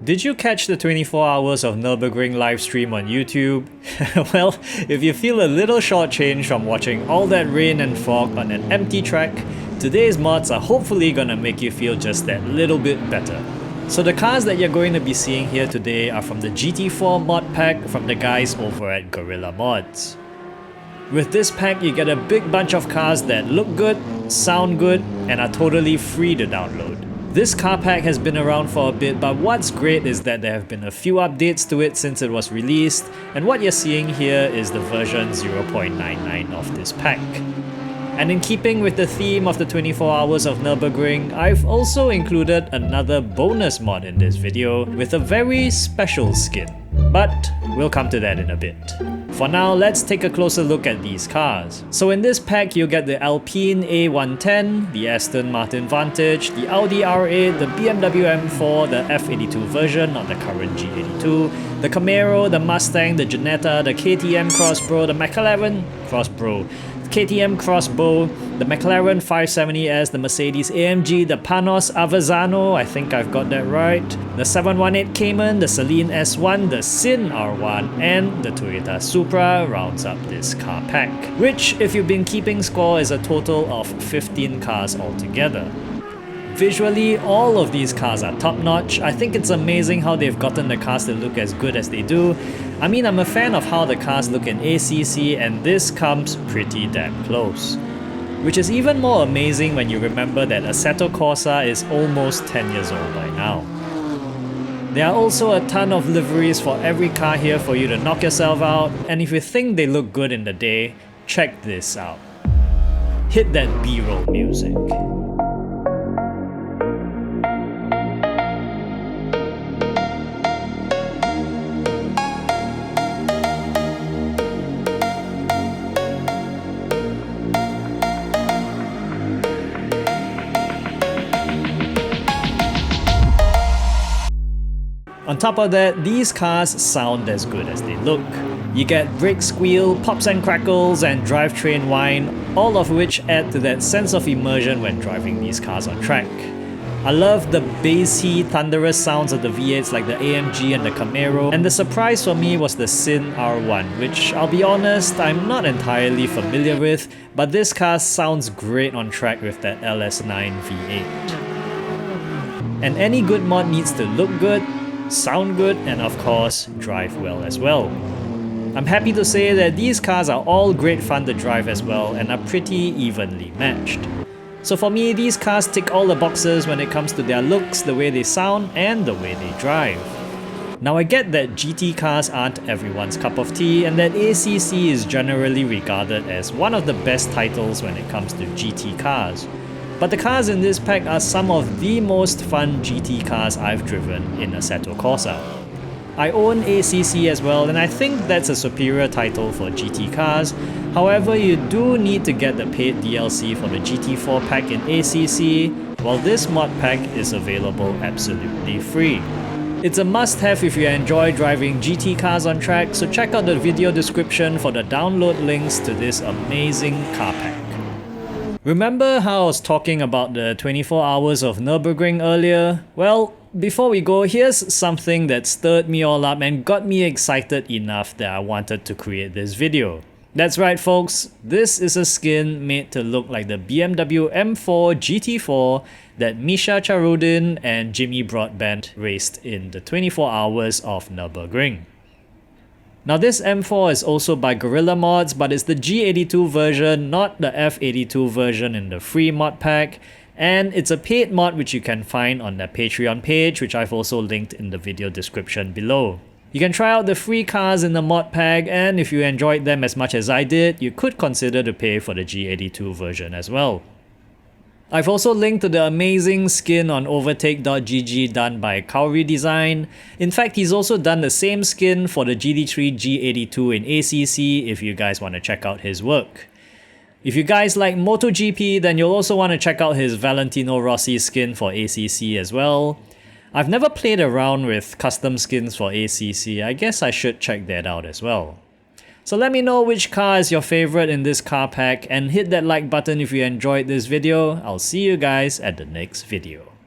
Did you catch the 24 Hours of Nurburgring livestream on YouTube? Well, if you feel a little shortchanged from watching all that rain and fog on an empty track, today's mods are hopefully gonna make you feel just that little bit better. So the cars that you're going to be seeing here today are from the GT4 mod pack from the guys over at Guerilla Mods. With this pack, you get a big bunch of cars that look good, sound good, and are totally free to download. This car pack has been around for a bit, but what's great is that there have been a few updates to it since it was released, and what you're seeing here is the version 0.99 of this pack. And in keeping with the theme of the 24 Hours of Nurburgring, I've also included another bonus mod in this video with a very special skin. But we'll come to that in a bit. For now, let's take a closer look at these cars. So in this pack, you'll get the Alpine A110, the Aston Martin Vantage, the Audi R8, the BMW M4, the F82 version, not the current G82, the Camaro, the Mustang, the Jetta, the KTM Crossbow, the McLaren Crossbow, KTM Crossbow, the McLaren 570S, the Mercedes AMG, the Panos Avezzano, I think I've got that right, the 718 Cayman, the Celine S1, the Sin R1, and the Toyota Supra rounds up this car pack, which, if you've been keeping score, is a total of 15 cars altogether. Visually, all of these cars are top-notch. I think it's amazing how they've gotten the cars to look as good as they do. I mean, I'm a fan of how the cars look in ACC, and this comes pretty damn close. Which is even more amazing when you remember that Assetto Corsa is almost 10 years old by now. There are also a ton of liveries for every car here for you to knock yourself out, and if you think they look good in the day, check this out. Hit that B-roll music. On top of that, these cars sound as good as they look. You get brake squeal, pops and crackles, and drivetrain whine, all of which add to that sense of immersion when driving these cars on track. I love the bassy, thunderous sounds of the V8s like the AMG and the Camaro, and the surprise for me was the Sin R1, which I'll be honest, I'm not entirely familiar with, but this car sounds great on track with that LS9 V8. And any good mod needs to look good, sound good, and of course, drive well as well. I'm happy to say that these cars are all great fun to drive as well and are pretty evenly matched. So for me, these cars tick all the boxes when it comes to their looks, the way they sound, and the way they drive. Now I get that GT cars aren't everyone's cup of tea and that ACC is generally regarded as one of the best titles when it comes to GT cars. But the cars in this pack are some of the most fun GT cars I've driven in Assetto Corsa. I own ACC as well, and I think that's a superior title for GT cars. However, you do need to get the paid DLC for the GT4 pack in ACC, while this mod pack is available absolutely free. It's a must-have if you enjoy driving GT cars on track, so check out the video description for the download links to this amazing car pack. Remember how I was talking about the 24 Hours of Nurburgring earlier? Well, before we go, here's something that stirred me all up and got me excited enough that I wanted to create this video. That's right folks, this is a skin made to look like the BMW M4 GT4 that Misha Charoudin and Jimmy Broadbent raced in the 24 Hours of Nurburgring. Now this M4 is also by Guerilla Mods, but it's the G82 version, not the F82 version in the free mod pack, and it's a paid mod which you can find on their Patreon page, which I've also linked in the video description below. You can try out the free cars in the mod pack, and if you enjoyed them as much as I did, you could consider to pay for the G82 version as well. I've also linked to the amazing skin on overtake.gg done by Kauri Design. In fact, he's also done the same skin for the GT3 G82 in ACC if you guys want to check out his work. If you guys like MotoGP, then you'll also want to check out his Valentino Rossi skin for ACC as well. I've never played around with custom skins for ACC, I guess I should check that out as well. So let me know which car is your favorite in this car pack and hit that like button if you enjoyed this video. I'll see you guys at the next video.